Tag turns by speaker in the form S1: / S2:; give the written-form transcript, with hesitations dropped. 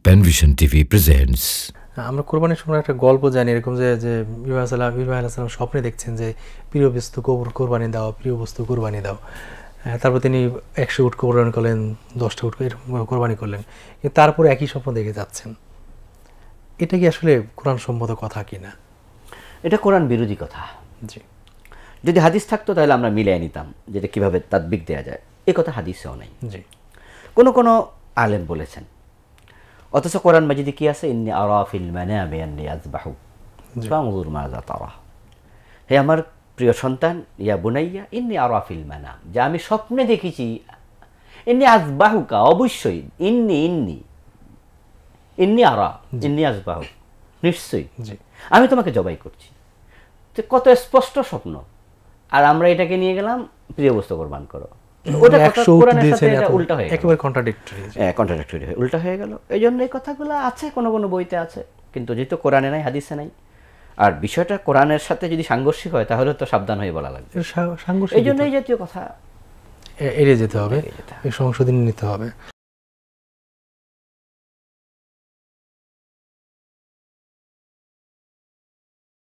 S1: Panvision TV presents.
S2: আমরা কোরবানির সময় একটা গল্প জানি এরকম যে যে ইব্রাহিম আলাইহিস সালাম স্বপ্নে দেখছেন যে প্রিয় বস্তু কোরবানি দাও, প্রিয় বস্তু কোরবানি দাও। তারপর তিনি 100 উট কোরবানি করলেন, 10টা উট কোরবানি করলেন, কিন্তু তারপরে একই স্বপ্ন দেখে যাচ্ছেন। এটা কি আসলে কোরআন সম্মত কথা কিনা?
S3: এটা কোরআন বিরোধী কথা।
S2: জি,
S3: যদি হাদিস থাকতো তাহলে আমরা মিলিয়ে নিতাম যেটা কিভাবে তাদবিক দেওয়া যায়। এ কথা হাদিসেও নেই।
S2: জি,
S3: কোনো আলেম বলেছেন, অথচ কোরআন মাজিদে কি আছে? ইন্নী আরা ফিল মানামি আন্নী আযবাহু ফানজুর মাযা তারা। হে আমার প্রিয় সন্তান, ইয়া বুনাইয়া ইন্নী আরা ফিল মানাম, যে আমি স্বপ্নে দেখেছি। ইন্নী আযবাহুকা, অবশ্যই ইন্নী আরা, ইন্নী আযবাহু, নিশ্চয়ই
S2: জি,
S3: আমি তোমাকে জবাই করছি। তো কত স্পষ্ট স্বপ্ন, আর আমরা এটাকে নিয়ে গেলাম প্রিয় বস্তু কোরবান করো। ওটা কোরআনের সাথে এটা উল্টা হয়ে গেল,
S2: একেবারে কন্ট্রাডিক্টরি।
S3: কন্ট্রাডিক্টরি হয়ে উল্টা হয়ে গেল। এই জন্য এই কথাগুলো আছে কোনো বইতে আছে, কিন্তু যেহেতু কোরআনে নাই, হাদিসে নাই, আর বিষয়টা কোরআনের সাথে যদি সাংঘর্ষিক হয় তাহলে তো সাবধান হয়ে বলা লাগবে।
S2: সাংঘর্ষিক,
S3: এই জন্য এই জাতীয় কথা
S2: এড়িয়ে যেতে হবে, সংশোধনী নিতে হবে।